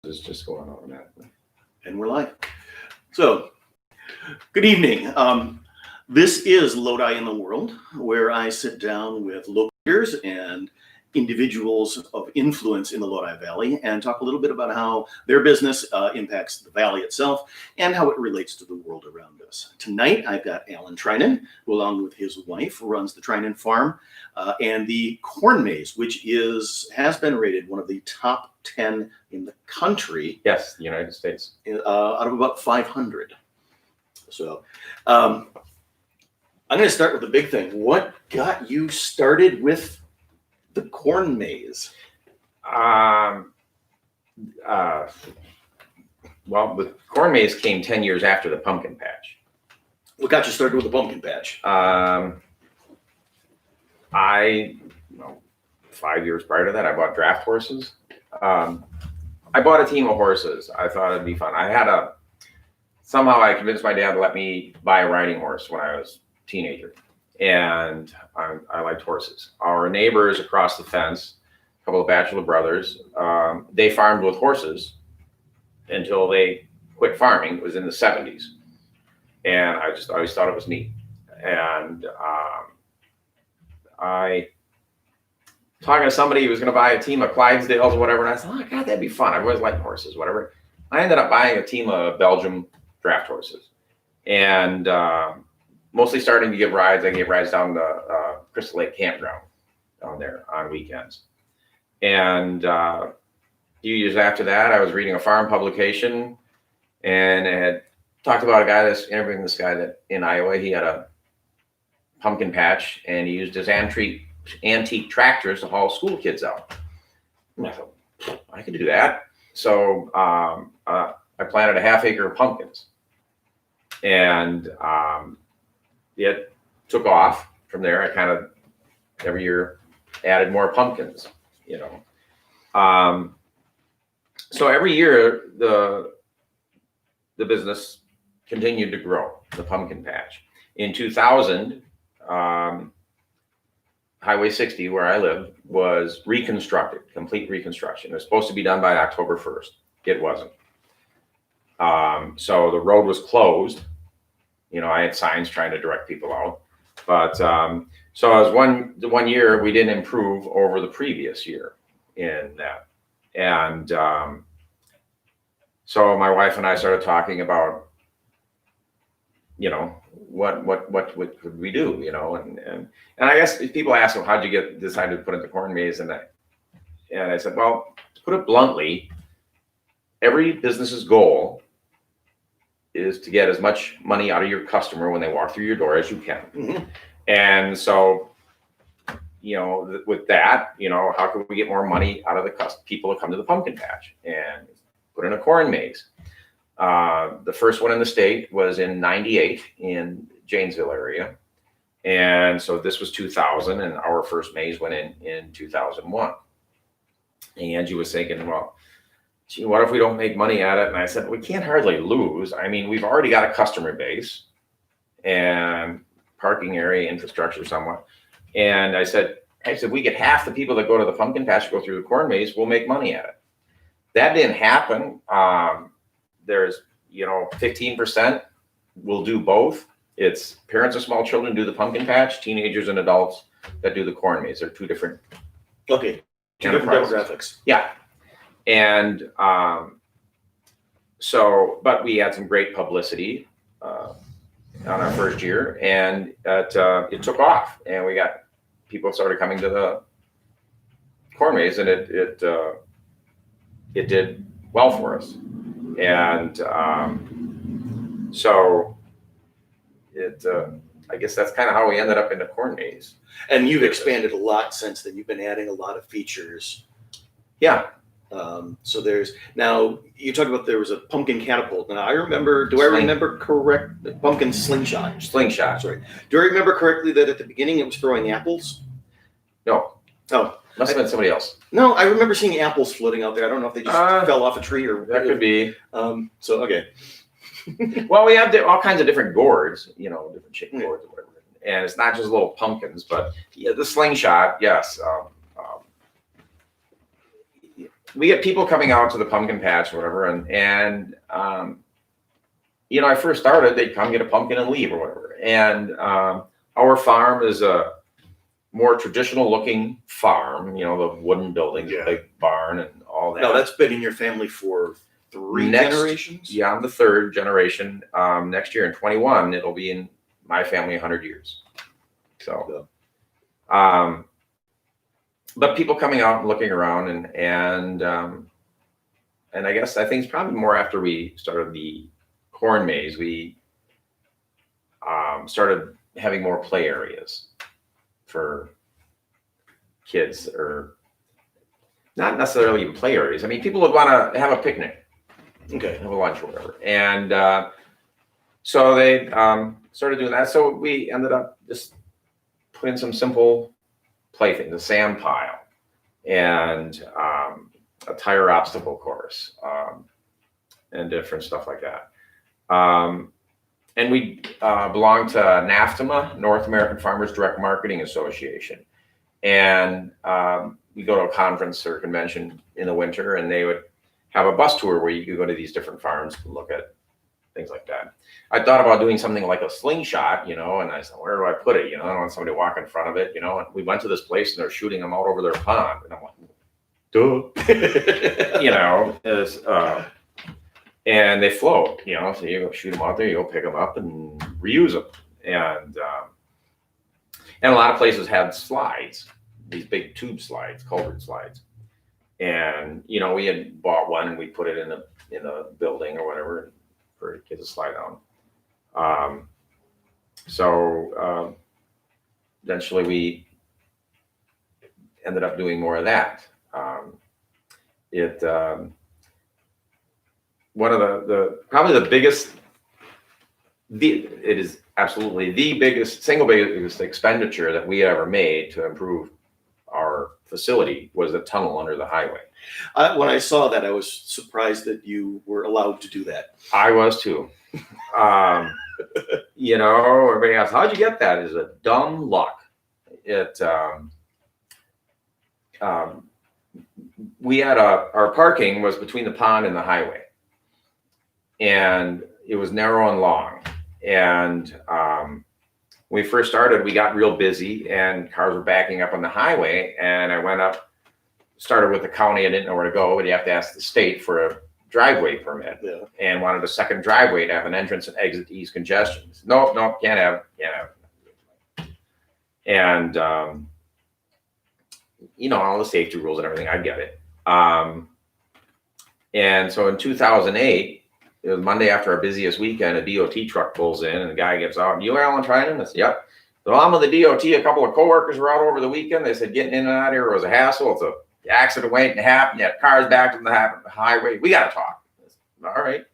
is just going automatically. And we're live. So, good evening. This is Lodi in the World, where I sit down with local leaders and individuals of influence in the Lodi Valley and talk a little bit about how their business impacts the valley itself and how it relates to the world around us. Tonight, I've got Alan Treinen, who along with his wife runs the Treinen Farm and the corn maze, which has been rated one of the top 10 in the country. Yes, the United States. Out of about 500. So I'm going to start with the big thing. What got you started with the corn maze? Well, the corn maze came 10 years after the pumpkin patch. What got you started with the pumpkin patch? 5 years prior to that, I bought draft horses. I bought a team of horses. I thought it'd be fun. Somehow I convinced my dad to let me buy a riding horse when I was a teenager. And I liked horses. Our neighbors across the fence, a couple of bachelor brothers, they farmed with horses until they quit farming. It was in the 70s. And I just always thought it was neat. And I talking to somebody who was going to buy a team of Clydesdales or whatever, and I thought, oh, God, that'd be fun. I've always liked horses, whatever. I ended up buying a team of Belgium draft horses. And mostly starting to give rides. I gave rides down the Crystal Lake Campground down there on weekends. And a few years after that, I was reading a farm publication, and it had talked about a guy that's interviewing this guy that in Iowa, he had a pumpkin patch, and he used his antique tractors to haul school kids out. And I thought, I could do that. So I planted a half acre of pumpkins, and it took off from there. I kind of every year added more pumpkins, so every year the business continued to grow, the pumpkin patch. In 2000, Highway 60, where I live, was reconstructed, complete reconstruction. It was supposed to be done by October 1st. It wasn't. So the road was closed. I had signs trying to direct people out. But so as one year, we didn't improve over the previous year in that. And so my wife and I started talking about, what could we do, and I guess people ask, well, how'd you decide to put in the corn maze? And I said, well, to put it bluntly, every business's goal is to get as much money out of your customer when they walk through your door as you can. Mm-hmm. And so, with that, how can we get more money out of the people that come to the pumpkin patch and put in a corn maze? The first one in the state was in 98 in Janesville area. And so this was 2000, and our first maze went in 2001. And Angie was thinking, well, gee, what if we don't make money at it? And I said, we can't hardly lose. I mean, we've already got a customer base and parking area infrastructure somewhat. And I said, we get half the people that go to the pumpkin patch go through the corn maze, we'll make money at it. That didn't happen. There's, 15% will do both. It's parents of small children do the pumpkin patch, teenagers and adults that do the corn maze. They're two different. Okay. Two different demographics. Yeah. And but we had some great publicity on our first year, and it took off, and we got people started coming to the corn maze, and it did well for us. And so I guess that's kind of how we ended up in the corn maze. And you've expanded a lot since then. You've been adding a lot of features. Yeah. So now you talked about there was a pumpkin catapult. Now I remember correct? Pumpkin slingshot. Slingshot. Sorry. Do I remember correctly that at the beginning it was throwing apples? No. Oh. Must have been somebody else. No, I remember seeing apples floating out there. I don't know if they just fell off a tree or that could be. So okay. Well, we have all kinds of different gourds, different chicken gourds or whatever, and it's not just little pumpkins, but the slingshot, yes. we get people coming out to the pumpkin patch or whatever, and you know, I first started, they'd come get a pumpkin and leave or whatever. And our farm is a more traditional looking farm, you know, the wooden building, the big barn and all that. Now that's been in your family for three generations? Yeah, I'm the third generation. Next year in 21, it'll be in my family 100 years. So, but people coming out and looking around and I guess I think it's probably more after we started the corn maze, we started having more play areas for kids, or not necessarily even play areas. I mean, people would want to have a picnic, have a lunch or whatever. And so they started doing that. So we ended up just putting some simple playthings, a sand pile and a tire obstacle course, and different stuff like that. And we belong to NAFTMA, North American Farmers Direct Marketing Association. And we go to a conference or convention in the winter, and they would have a bus tour where you could go to these different farms and look at things like that. I thought about doing something like a slingshot, you know, and I said, where do I put it? You know, I don't want somebody to walk in front of it, you know. And we went to this place and they're shooting them out over their pond. And I'm like, duh. You know, and they float, you know, so you go shoot them out there, you go pick them up and reuse them. And a lot of places had slides, these big tube slides, culvert slides. And, you know, we had bought one and we put it in a building or whatever for kids to slide down. So eventually we ended up doing more of that. One of the probably the biggest, it is absolutely the biggest, single biggest expenditure that we ever made to improve our facility was the tunnel under the highway. When I saw that, I was surprised that you were allowed to do that. I was too. You know, everybody asks, how'd you get that? It's a dumb luck. We had our parking was between the pond and the highway. And it was narrow and long. And when we first started, we got real busy and cars were backing up on the highway. And I went up, started with the county. I didn't know where to go, but you have to ask the state for a driveway permit. Yeah. And wanted a second driveway to have an entrance and exit to ease congestion. Nope, can't have it. And, you know, all the safety rules and everything, I get it. And so in 2008, it was Monday after our busiest weekend, a DOT truck pulls in and the guy gets out. You Alan Treinen? I said, yep. So I'm with the DOT. A couple of coworkers were out over the weekend. They said getting in and out of here was a hassle. It's the accident waiting to happen. You had cars backed on the highway. We got to talk. Said, all right.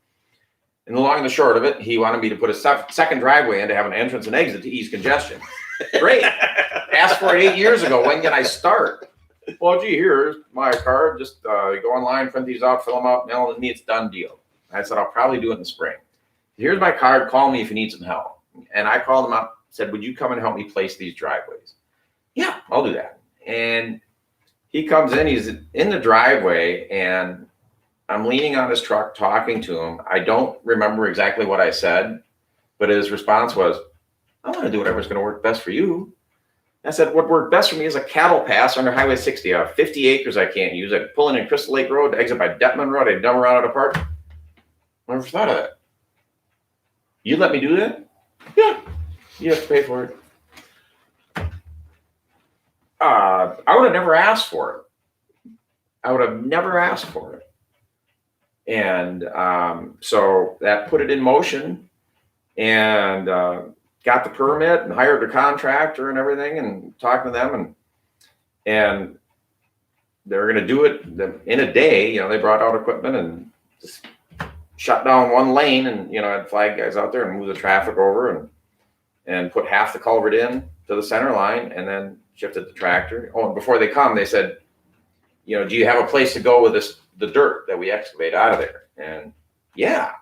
And the long and the short of it, he wanted me to put a second driveway in to have an entrance and exit to ease congestion. Great. Asked for it 8 years ago. When can I start? Well, gee, here's my card. Just go online, print these out, fill them out, mail them to me. It's done deal. I said, I'll probably do it in the spring. Here's my card. Call me if you need some help. And I called him up, said, would you come and help me place these driveways? Yeah, I'll do that. And he comes in, he's in the driveway, and I'm leaning on his truck talking to him. I don't remember exactly what I said, but his response was, I want to do whatever's going to work best for you. I said, what worked best for me is a cattle pass under Highway 60. I have 50 acres I can't use. I pull in Crystal Lake Road, exit by Detman Road. I'd never run out of park. Never thought of that. You'd let me do that? Yeah. You have to pay for it. I would have never asked for it. I would have never asked for it. And so that put it in motion and got the permit and hired a contractor and everything and talked to them and they were going to do it in a day. You know, they brought out equipment and just shut down one lane and, you know, had flag guys out there and move the traffic over and put half the culvert in to the center line and then shifted the tractor. Oh, and before they come, they said, you know, do you have a place to go with the dirt that we excavate out of there? And yeah,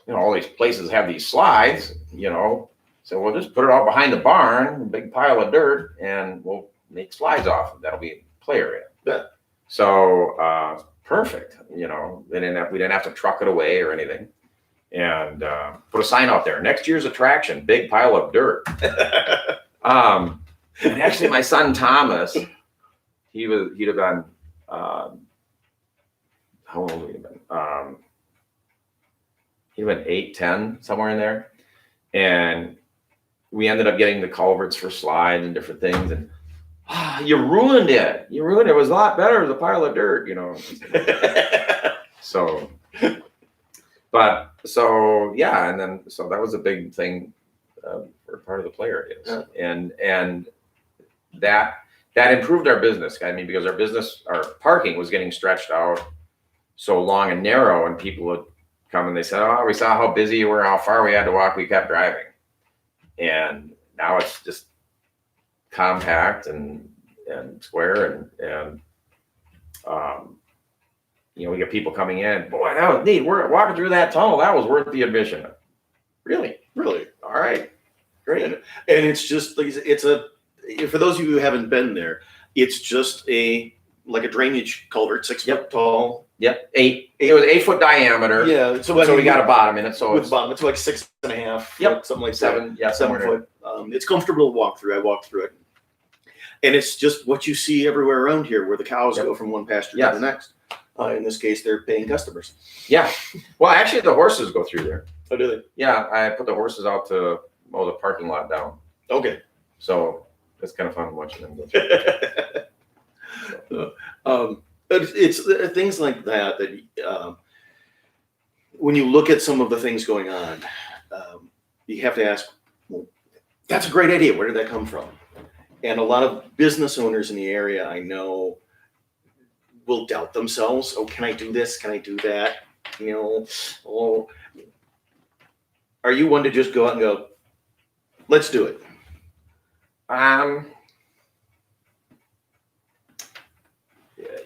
you know, all these places have these slides, you know, so we'll just put it all behind the barn, a big pile of dirt, and we'll make slides off. That'll be a play area. Yeah. So perfect. You know, we didn't have to truck it away or anything. And put a sign out there. Next year's attraction, big pile of dirt. And actually, my son Thomas, he'd have been how old would he have been? He'd have been 8, 10, somewhere in there. And we ended up getting the culverts for slides and different things. And you ruined it. You ruined it. It was a lot better as a pile of dirt, you know. So, but so yeah, and then so that was a big thing for part of the play areas, and that improved our business. I mean, because our parking was getting stretched out so long and narrow, and people would come and they said, "Oh, we saw how busy you were, how far we had to walk. We kept driving." And now it's just compact and square and you know, we get people coming in. Boy, that was neat. We're walking through that tunnel. That was worth the admission. Really? All right. Great. And it's just like for those of you who haven't been there, it's just like a drainage culvert, 6 foot tall. Yep. It was 8 foot diameter. Yeah. So we got a bottom in it. So it's bottom. It's like 6.5 foot, yep, something like 7. that. Yeah, 7 foot. It's comfortable to walk through. I walked through it. And it's just what you see everywhere around here, where the cows go from one pasture to the next. In this case, they're paying customers. Yeah. Well, actually, the horses go through there. Oh, do they? Yeah, I put the horses out to mow the parking lot down. Okay. So it's kind of fun watching them go through. It's things like that when you look at some of the things going on, you have to ask, well, that's a great idea. Where did that come from? And a lot of business owners in the area, I know, will doubt themselves. Oh, can I do this? Can I do that? You know, oh, are you one to just go out and go, let's do it?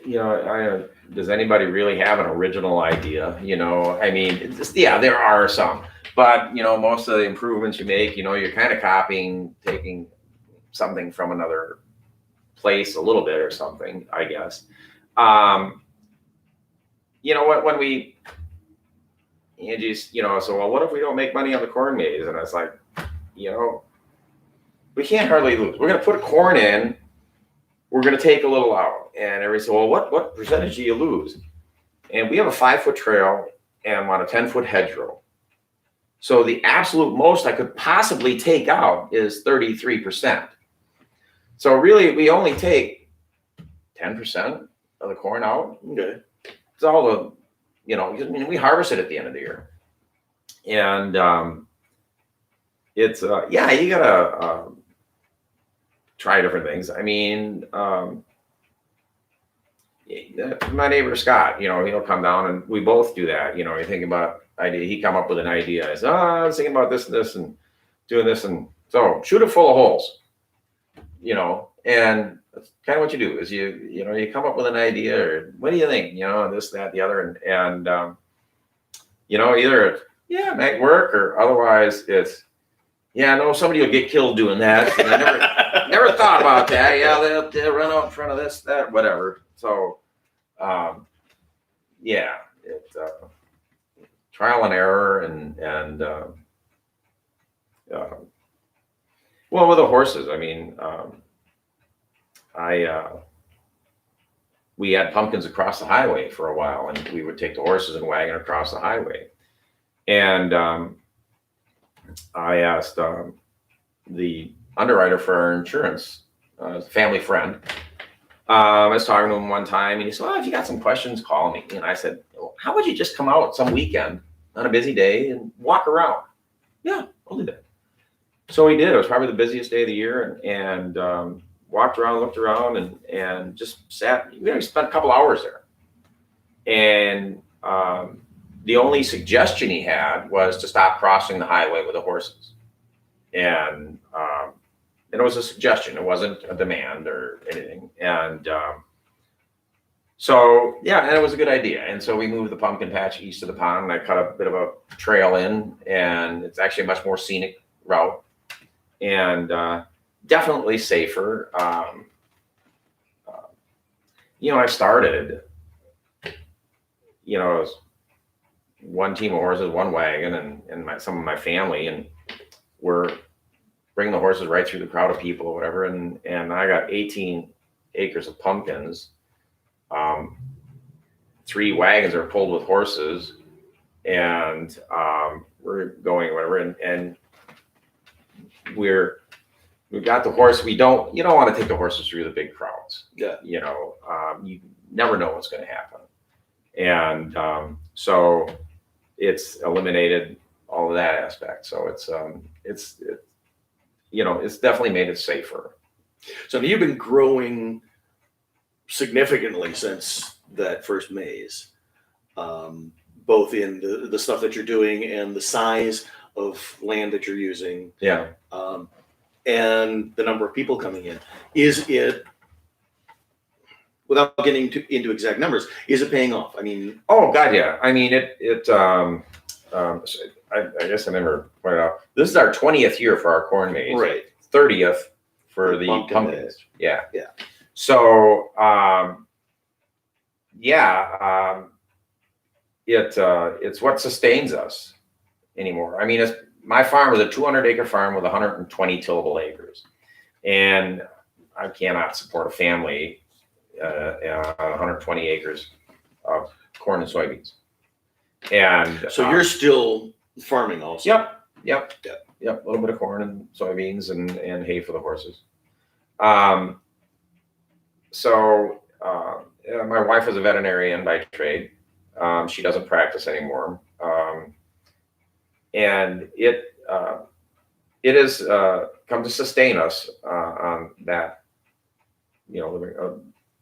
You know, does anybody really have an original idea? You know, I mean, there are some, but you know, most of the improvements you make, you know, you're kind of taking something from another place a little bit or something, I guess. You know what, when Angie's, you know, so, well, what if we don't make money on the corn maze? And I was like, you know, we can't hardly lose. We're going to put corn in. We're going to take a little out. And everybody said, well, what percentage do you lose? And we have a 5 foot trail and on a 10 foot hedgerow. So the absolute most I could possibly take out is 33%. So really, we only take 10% of the corn out. Okay. It's all the, you know, I mean, we harvest it at the end of the year. And it's, yeah, you got to try different things. I mean, my neighbor Scott, you know, he'll come down and we both do that. You know, you think about idea. He come up with an idea. I said, I was thinking about this and this and doing this. And so shoot it full of holes, you know, and that's kind of what you do is you know, you come up with an idea or what do you think, you know, this, that, the other. And you know, either it might work or otherwise it's, yeah, no, somebody will get killed doing that. And I never thought about that. Yeah, they'll run out in front of this, that, whatever. So, yeah, it's trial and error and well, with the horses, I mean, we had pumpkins across the highway for a while, and we would take the horses and wagon across the highway. And I asked the underwriter for our insurance, family friend. I was talking to him one time, and he said, well, if you got some questions, call me. And I said, well, how would you just come out some weekend on a busy day and walk around? Yeah, I'll do that. So we did. It was probably the busiest day of the year, and walked around, looked around, and just sat. We spent a couple hours there. And the only suggestion he had was to stop crossing the highway with the horses. And it was a suggestion. It wasn't a demand or anything. And so, yeah, and it was a good idea. And so we moved the pumpkin patch east of the pond, and I cut a bit of a trail in, and it's actually a much more scenic route and definitely safer. You know, I started you know, it was one team of horses, one wagon, and some of my family, and we're bringing the horses right through the crowd of people or whatever. And I got 18 acres of pumpkins. 3 wagons are pulled with horses, and we're going whatever, and we've got the horse. You don't want to take the horses through the big crowds. Yeah. You know, you never know what's going to happen. And so it's eliminated all of that aspect. So it's definitely made it safer. So you've been growing significantly since that first maze, both in the stuff that you're doing and the size of land that you're using. Yeah. And the number of people coming in. Is it, without getting into exact numbers, is it paying off? I mean, oh God, yeah. I mean, I guess I never pointed out, this is our 20th year for our corn maze. right. 30th for the Pumpkin pumpkins. maze. Yeah. Yeah. So, it's what sustains us anymore. I mean, my farm is a 200-acre farm with 120 tillable acres, and I cannot support a family 120 acres of corn and soybeans. And So you're still farming also. Yep. A little bit of corn and soybeans and hay for the horses. My wife is a veterinarian by trade. She doesn't practice anymore. And it has come to sustain us on that,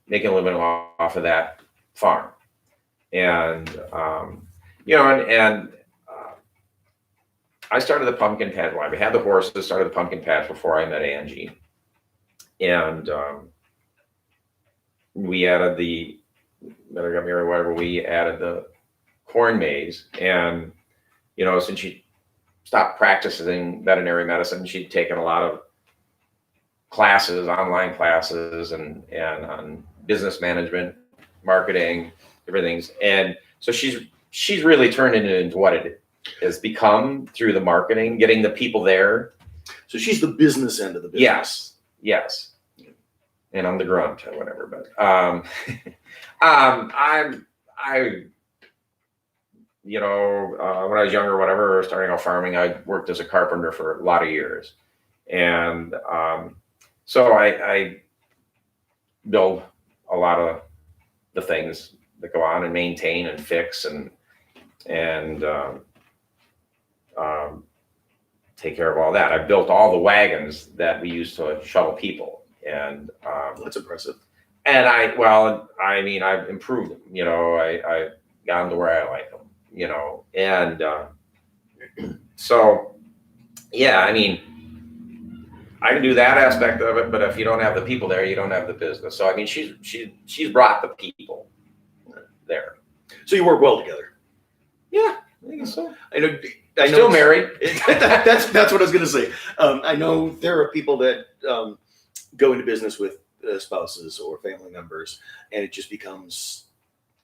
making a living off of that farm. And I started the pumpkin patch. Well, I had the horses, started the pumpkin patch before I met Angie. And we added we added the corn maze. And, since she stopped practicing veterinary medicine, she'd taken a lot of classes, online classes, and on business management, marketing, different things. And so she's really turned it into what it has become through the marketing, getting the people there. So she's the business end of the business. Yes. And I'm the grunt or whatever, but when I was younger, whatever, starting out farming, I worked as a carpenter for a lot of years. And so I build a lot of the things that go on and maintain and fix and take care of all that. I built all the wagons that we used to shuttle people, and That's impressive. And I've improved them. I got them to where I like them. And so yeah, I mean, I can do that aspect of it, but if you don't have the people there, you don't have the business. So I mean, she's brought the people there. So you work well together. Yeah, I guess so. I know. Still married. That's what I was going to say. I know there are people that go into business with spouses or family members, and it just becomes,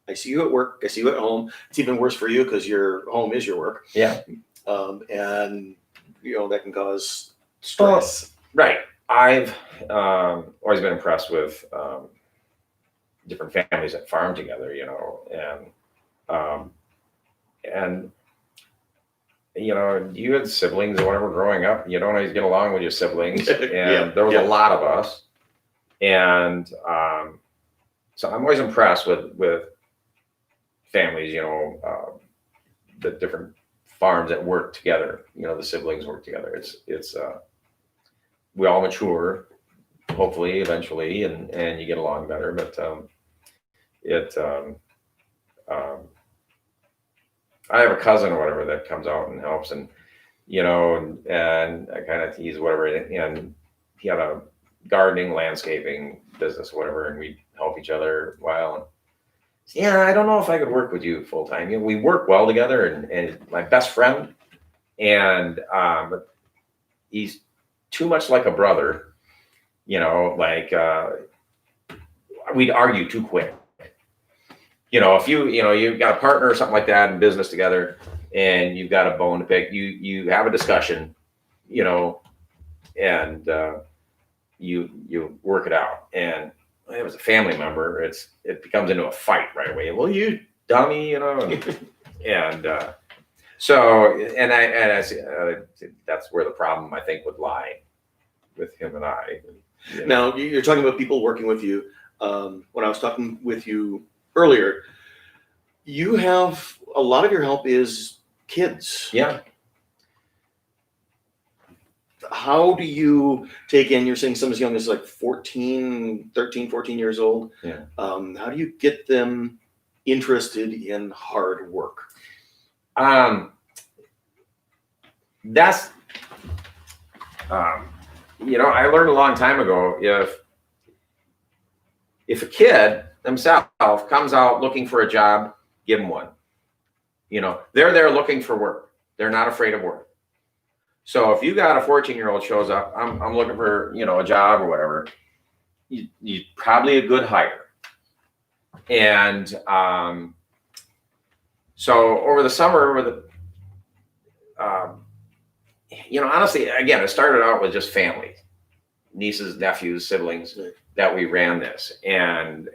I see you at work, I see you at home. It's even worse for you because your home is your work. Yeah. And that can cause stress. Right. I've always been impressed with different families that farm together, and you had siblings or whatever growing up. You don't always get along with your siblings, and there was a lot of us, and so I'm always impressed with families, the different farms that work together. The siblings work together. It's we all mature, hopefully, eventually, and you get along better. But I have a cousin or whatever that comes out and helps, and I kind of tease whatever, and he had a gardening, landscaping business, whatever, and we help each other a while. And yeah, I don't know if I could work with you full time. We work well together, and my best friend, and but he's too much like a brother, we'd argue too quick. if you've got a partner or something like that in business together, and you've got a bone to pick, you have a discussion, and you work it out. And it was a family member. It becomes into a fight right away. Well, you dummy, and I see, that's where the problem I think would lie with him and I. Now you're talking about people working with you. When I was talking with you earlier, you have a lot of your help is kids. Yeah. How do you take in, you're saying some as young as like 13, 14 years old. Yeah. How do you get them interested in hard work? That's, I learned a long time ago, if a kid themselves comes out looking for a job, give them one. They're there looking for work. They're not afraid of work. So if you got a 14-year-old shows up, I'm looking for, a job or whatever, you probably a good hire. And so over the summer with honestly, again, it started out with just family, nieces, nephews, siblings, that we ran this. And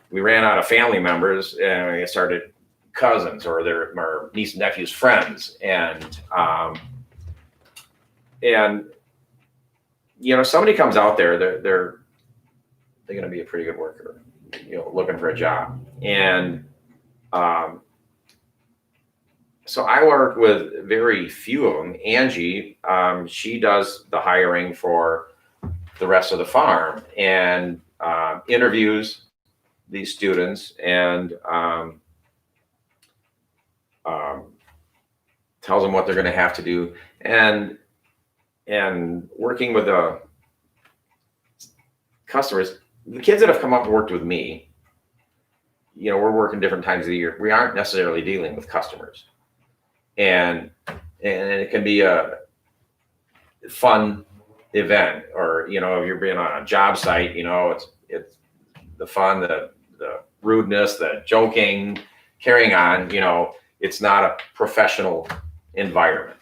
we ran out of family members, and we started cousins or our niece and nephew's friends. And somebody comes out there, they're going to be a pretty good worker, looking for a job. And so I work with very few of them. Angie, she does the hiring for the rest of the farm and interviews these students and tells them what they're going to have to do. And working with the customers, the kids that have come up and worked with me, we're working different times of the year. We aren't necessarily dealing with customers. And it can be a fun event, or if you're being on a job site, it's the fun, the rudeness, the joking, carrying on. It's not a professional environment,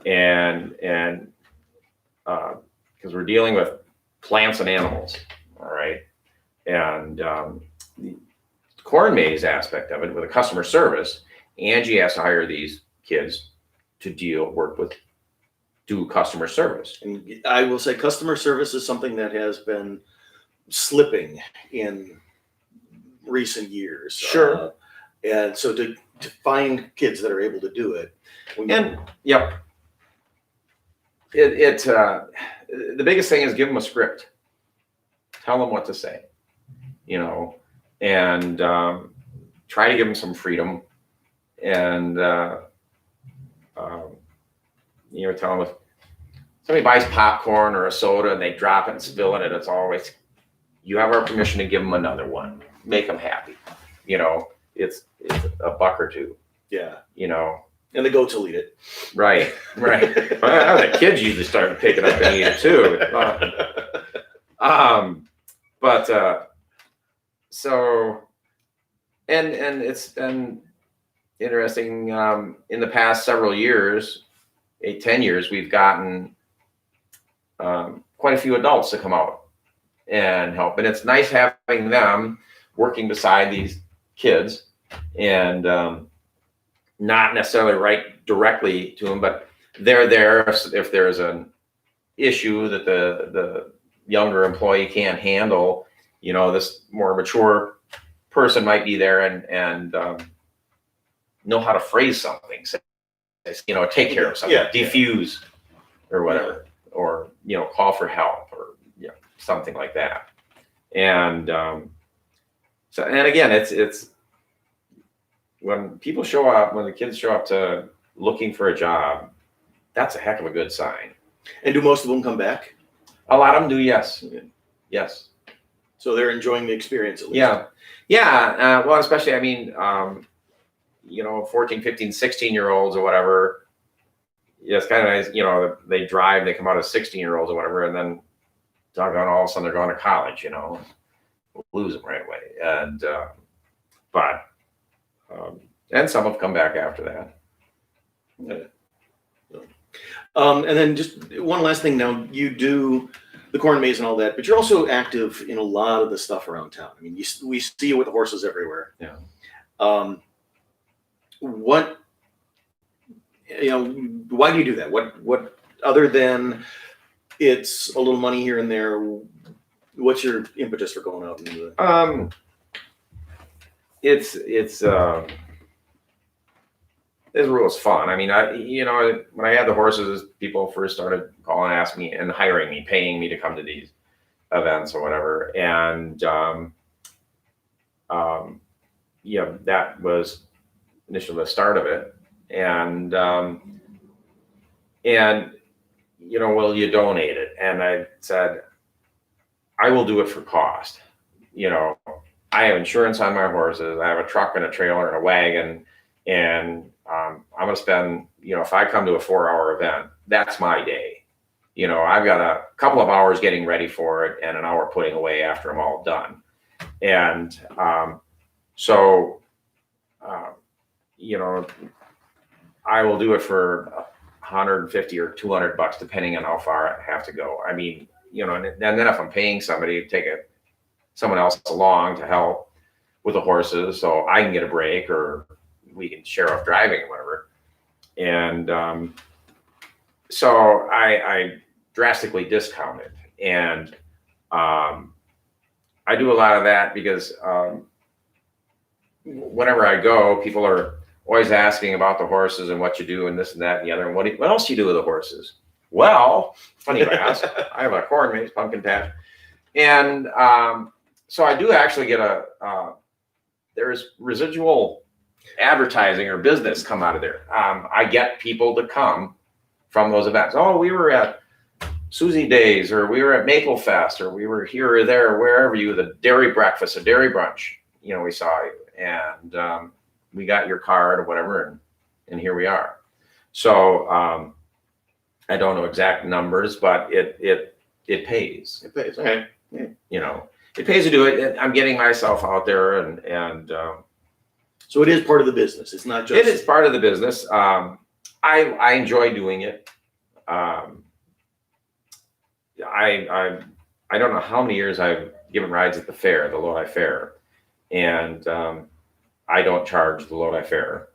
and because we're dealing with plants and animals, all right, and the corn maze aspect of it with a customer service. Angie has to hire these kids to do customer service. And I will say customer service is something that has been slipping in recent years. Sure. And so to find kids that are able to do it. Yep. The biggest thing is give them a script. Tell them what to say, and try to give them some freedom. And tell them if somebody buys popcorn or a soda and they drop it and spill it, and it's always, you have our permission to give them another one. Make them happy. It's a buck or two. Yeah. And the goats will eat it. Right. Well, the kids usually start picking up and eat it too. So it's been interesting. In the past several years, 10 years, we've gotten quite a few adults to come out and help. And it's nice having them working beside these kids and not necessarily write directly to them, but they're there if there's an issue that the younger employee can't handle. This more mature person might be there and know how to phrase something, say, take care of something, defuse or whatever, or call for help or something like that. And and again, it's when people show up, when the kids show up to looking for a job, that's a heck of a good sign. And do most of them come back? A lot of them do, yes. So they're enjoying the experience at least. Yeah. Well, especially, 14, 15, 16-year-olds or whatever. Yeah, it's kind of nice, they drive, they come out as 16-year-olds or whatever, and then doggone, all of a sudden they're going to college, lose them right away. And but and some have come back after that. Yeah. And then just one last thing. Now you do the corn maze and all that, but you're also active in a lot of the stuff around town. I mean, we see you with the horses everywhere. Yeah. What, why do you do that? What other than it's a little money here and there? What's your impetus for going out and doing that? It's Israel is fun. I mean, when I had the horses, people first started calling, asking me, and hiring me, paying me to come to these events or whatever. And that was initially the start of it. And will you donate it? And I said, I will do it for cost. I have insurance on my horses. I have a truck and a trailer and a wagon, and I'm going to spend, if I come to a 4-hour event, that's my day. I've got a couple of hours getting ready for it and an hour putting away after I'm all done. And I will do it for $150 or $200, depending on how far I have to go. I mean, and then if I'm paying somebody to take someone else along to help with the horses, so I can get a break, or we can share off driving or whatever. And so I drastically discount it. And I do a lot of that because whenever I go, people are always asking about the horses and what you do and this and that and the other. And what else do you do with the horses? Well, funny you ask. I have a corn maze, pumpkin patch. And so I do actually get there's residual advertising or business come out of there. I get people to come from those events. Oh, we were at Susie Days, or we were at Maple Fest, or we were here or there, wherever the dairy breakfast, a dairy brunch, we saw you, and we got your card or whatever, and here we are. So I don't know exact numbers, but it pays. It pays. Okay. It pays to do it. I'm getting myself out there, and so it is part of the business. It's not just. It is part of the business. I enjoy doing it. I don't know how many years I've given rides at the fair, the Lodi Fair, and I don't charge the Lodi Fair.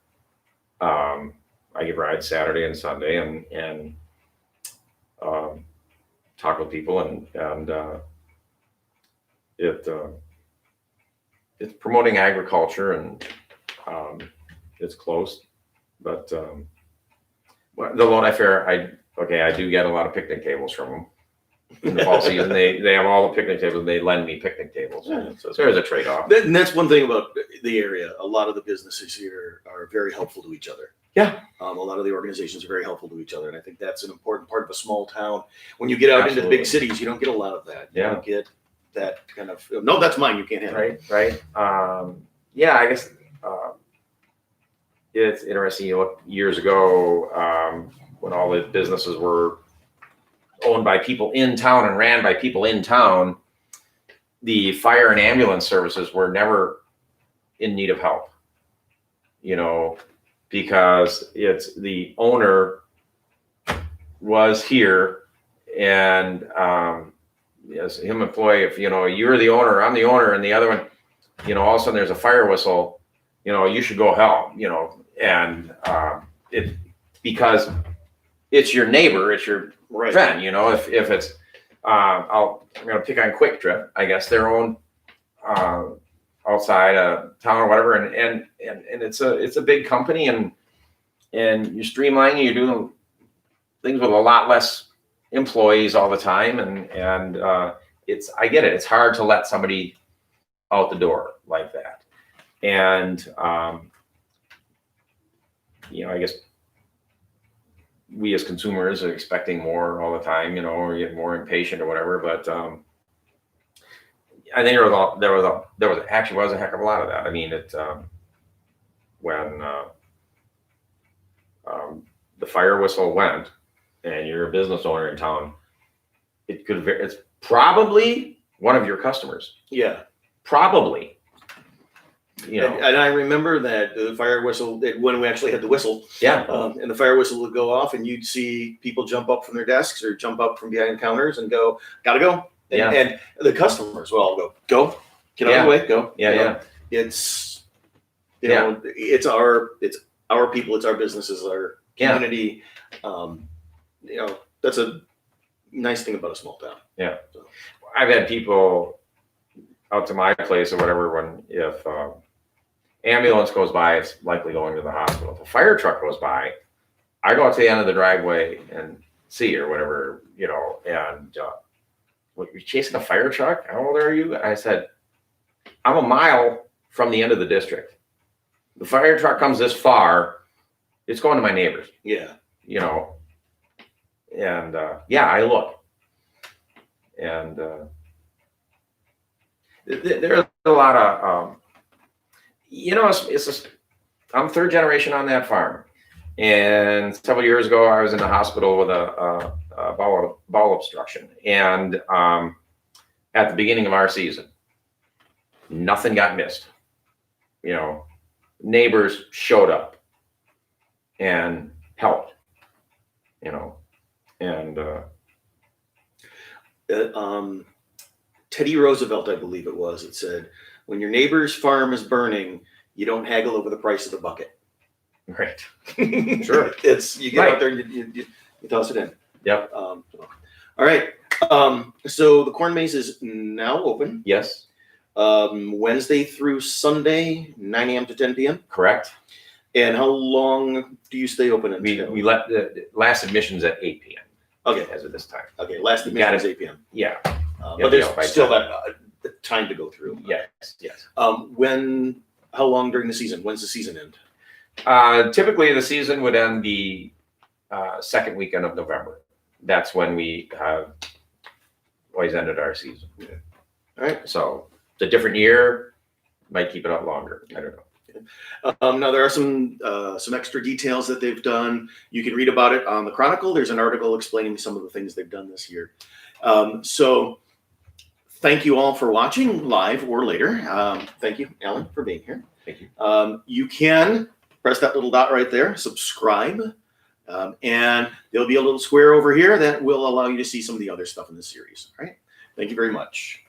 I give rides Saturday and Sunday, and talk with people, and it's promoting agriculture, and it's close, but the Lodi Fair, I do get a lot of picnic tables from them. In the fall season, they have all the picnic tables. They lend me picnic tables. Yeah. So there's a trade-off. And that's one thing about the area. A lot of the businesses here are very helpful to each other. Yeah. A lot of the organizations are very helpful to each other. And I think that's an important part of a small town. When you get out into the big cities, you don't get a lot of that. You don't get that kind of, no, that's mine, you can't have it. Right. Yeah, I guess it's interesting. You look years ago when all the businesses were owned by people in town and ran by people in town, the fire and ambulance services were never in need of help, because it's the owner was here, and as him employee, if you're the owner, I'm the owner, and the other one, all of a sudden there's a fire whistle, you should go help, and it because it's your neighbor, it's your friend, if it's I'm going to pick on Quick Trip, I guess their own outside a town or whatever, and it's a big company, and you're streamlining, you're doing things with a lot less employees all the time, and I get it. It's hard to let somebody out the door like that, and I guess we as consumers are expecting more all the time, or get more impatient or whatever. But I think there was actually a heck of a lot of that. I mean, when the fire whistle went, and you're a business owner in town, it's probably one of your customers. Yeah. Probably. You know, And I remember that the fire whistle, when we actually had the whistle, yeah, and the fire whistle would go off, and you'd see people jump up from their desks or jump up from behind counters and go, "Gotta go!" And, Yeah. and the customers will all go, get out of Yeah. the way, go. yeah, You know, yeah. It's it's our people, it's our businesses, our Yeah. community. That's a nice thing about a small town. Yeah. So, I've had people out to my place or whatever when if ambulance goes by, it's likely going to the hospital. If a fire truck goes by, I go out to the end of the driveway and see or whatever, you know, and what, you're chasing a fire truck? How old are you? I said, I'm a mile from the end of the district. The fire truck comes this far, it's going to my neighbors, yeah. you know. And yeah, I look. And there's a lot of, you know, I'm third generation on that farm. And several years ago, I was in the hospital with a bowel obstruction. And at the beginning of our season, nothing got missed. You know, neighbors showed up and helped, you know, and Teddy Roosevelt, I believe it was, it said, when your neighbor's farm is burning, you don't haggle over the price of the bucket. right. Sure. It's, you get Right. out there and you toss it in. Yep. All right. So the corn maze is now open, Yes. Wednesday through Sunday, 9 a.m. to 10 p.m. Correct. And how long do you stay open until? We let the last admissions at 8 p.m. Okay. As of this time. Okay. Last You admission got is 8 p.m. Yeah. But there's yeah, by still time. that time to go through. Yes. Yes. How long during the season? When's the season end? Typically, the season would end the second weekend of November. That's when we have always ended our season. All right. So it's a different year. Might keep it up longer. I don't know. Now there are some extra details that they've done. You can read about it on the Chronicle. There's an article explaining some of the things they've done this year. So thank you all for watching live or later. Thank you, Alan, for being here. Thank you. You can press that little dot right there, subscribe, and there'll be a little square over here that will allow you to see some of the other stuff in the series. All right. Thank you very much.